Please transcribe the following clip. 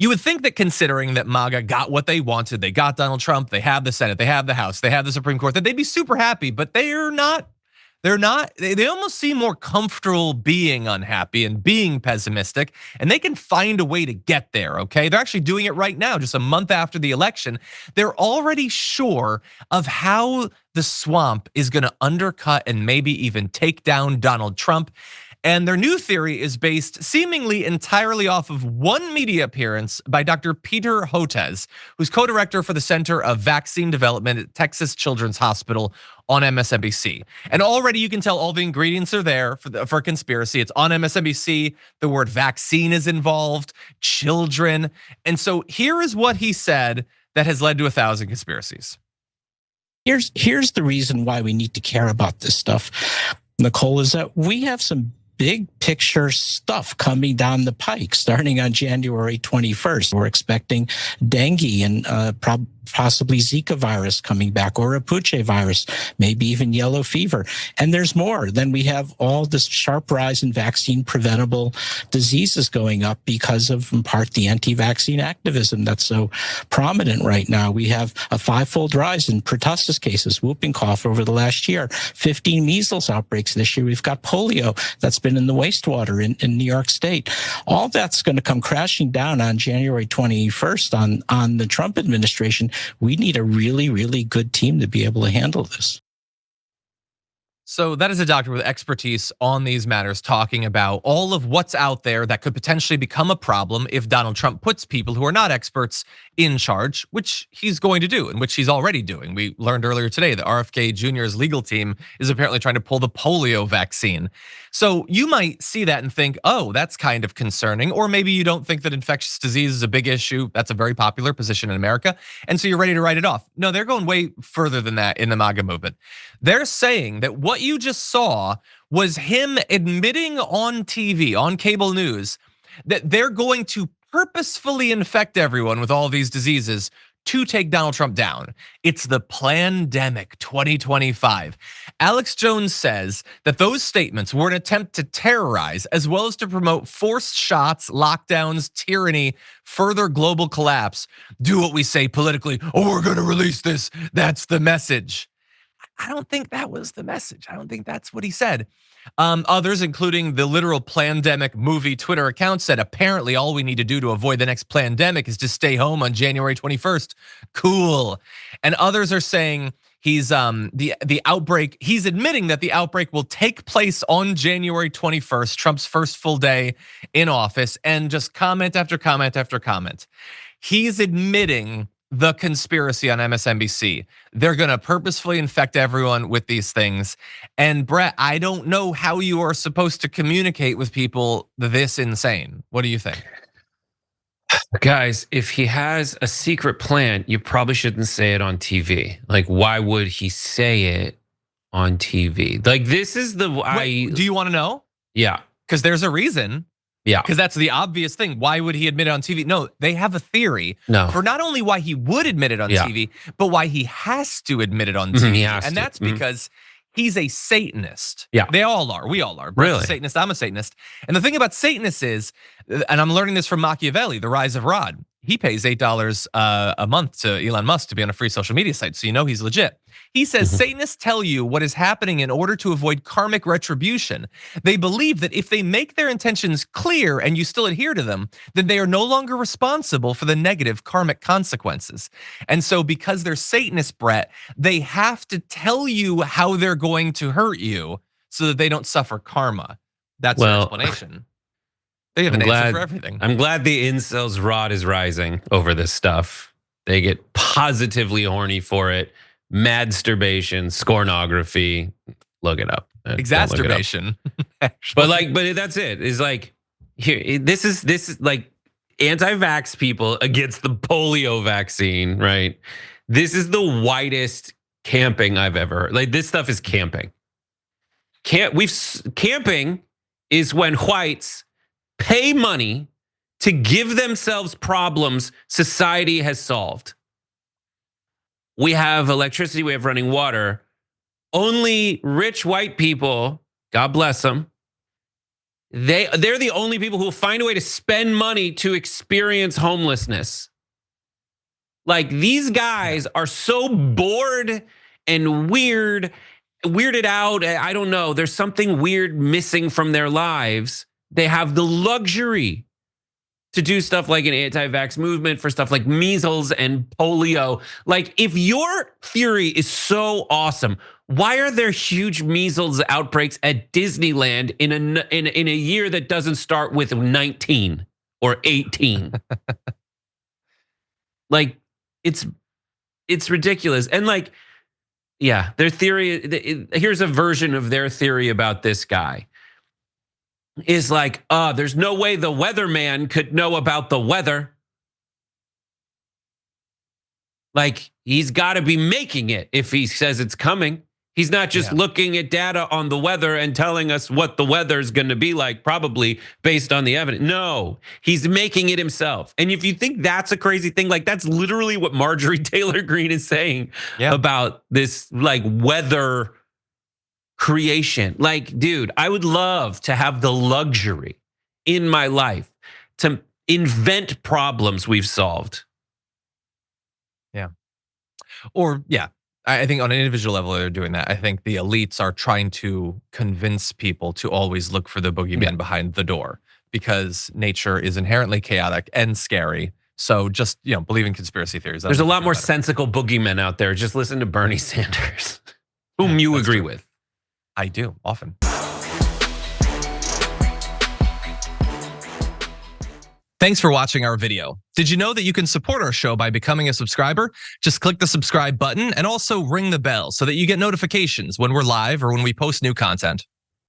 You would think that considering that MAGA got what they wanted, they got Donald Trump, they have the Senate, they have the House, they have the Supreme Court, that they'd be super happy, but they're not. They're not. They almost seem more comfortable being unhappy and being pessimistic, and they can find a way to get there, okay? They're actually doing it right now, just a month after the election. They're already sure of how the swamp is gonna undercut and maybe even take down Donald Trump. And their new theory is based seemingly entirely off of one media appearance by Dr. Peter Hotez, who's co-director for the Center of Vaccine Development at Texas Children's Hospital on MSNBC. And already you can tell all the ingredients are there for conspiracy. It's on MSNBC. The word vaccine is involved, children. And so here is what he said that has led to 1,000 conspiracies. Here's the reason why we need to care about this stuff, Nicole, is that we have some big picture stuff coming down the pike starting on January 21st. We're expecting dengue and possibly Zika virus coming back, or a Puche virus, maybe even yellow fever. And there's more. Then we have all this sharp rise in vaccine preventable diseases going up because of, in part, the anti-vaccine activism that's so prominent right now. We have a 5-fold rise in pertussis cases, whooping cough over the last year, 15 measles outbreaks this year. We've got polio that's been in the wastewater in New York State. All that's going to come crashing down on January 21st on the Trump administration. We need a really, really good team to be able to handle this. So that is a doctor with expertise on these matters talking about all of what's out there that could potentially become a problem if Donald Trump puts people who are not experts in charge, which he's going to do and which he's already doing. We learned earlier today that RFK Jr.'s legal team is apparently trying to pull the polio vaccine. So you might see that and think, oh, that's kind of concerning. Or maybe you don't think that infectious disease is a big issue. That's a very popular position in America. And so you're ready to write it off. No, they're going way further than that in the MAGA movement. They're saying that what you just saw was him admitting on TV, on cable news, that they're going to purposefully infect everyone with all these diseases to take Donald Trump down. It's the Plandemic 2025. Alex Jones says that those statements were an attempt to terrorize as well as to promote forced shots, lockdowns, tyranny, further global collapse. Do what we say politically, or we're gonna release this. That's the message. I don't think that was the message. I don't think that's what he said. Others, including the literal Plandemic movie Twitter account, said apparently all we need to do to avoid the next pandemic is to stay home on January 21st. Cool. And others are saying he's the outbreak. He's admitting that the outbreak will take place on January 21st, Trump's first full day in office, and just comment after comment after comment. He's admitting the conspiracy on MSNBC. They're gonna purposefully infect everyone with these things. And Brett, I don't know how you are supposed to communicate with people this insane. What do you think? Guys, if he has a secret plan, you probably shouldn't say it on TV. Like, why would he say it on TV? Like, this is the Wait, do you want to know? Yeah. Because there's a reason. Yeah. Because that's the obvious thing. Why would he admit it on TV? No, they have a theory for not only why he would admit it on TV, but why he has to admit it on TV. And that's because he's a Satanist. Yeah. They all are. We all are. Brett's Really? a Satanist. I'm a Satanist. And the thing about Satanists is, and I'm learning this from Machiavelli, The Rise of Rod. He pays $8 a month to Elon Musk to be on a free social media site, so you know he's legit. He says Satanists tell you what is happening in order to avoid karmic retribution. They believe that if they make their intentions clear and you still adhere to them, then they are no longer responsible for the negative karmic consequences. And so because they're Satanists, Brett, they have to tell you how they're going to hurt you so that they don't suffer karma. That's their explanation. They have an answer for everything. I'm glad the incels rod is rising over this stuff. They get positively horny for it. Madsturbation, scornography. Look it up. Exacerbation. But that's it. It's like, here, this is like anti-vax people against the polio vaccine, right? This is the whitest camping I've ever heard. Like, this stuff is camping. Camping is when whites pay money to give themselves problems society has solved. We have electricity, we have running water. Only rich white people, God bless them, they're the only people who will find a way to spend money to experience homelessness. Like, these guys are so bored and weirded out. I don't know. There's something weird missing from their lives. They have the luxury to do stuff like an anti-vax movement for stuff like measles and polio. Like, if your theory is so awesome, why are there huge measles outbreaks at Disneyland in a year that doesn't start with 19 or 18? Like, it's ridiculous. And like, yeah, their theory, here's a version of their theory about this guy. Is like, there's no way the weatherman could know about the weather. Like, he's got to be making it if he says it's coming. He's not just looking at data on the weather and telling us what the weather's going to be like, probably based on the evidence. No, he's making it himself. And if you think that's a crazy thing, like, that's literally what Marjorie Taylor Greene is saying about this, like, weather creation. Like, dude, I would love to have the luxury in my life to invent problems we've solved. Yeah. Or, I think on an individual level, they're doing that. I think the elites are trying to convince people to always look for the boogeyman behind the door, because nature is inherently chaotic and scary. So just, believe in conspiracy theories. There's a lot more sensical boogeymen out there. Just listen to Bernie Sanders, whom you agree with. I do, often. Thanks for watching our video. Did you know that you can support our show by becoming a subscriber? Just click the subscribe button and also ring the bell so that you get notifications when we're live or when we post new content.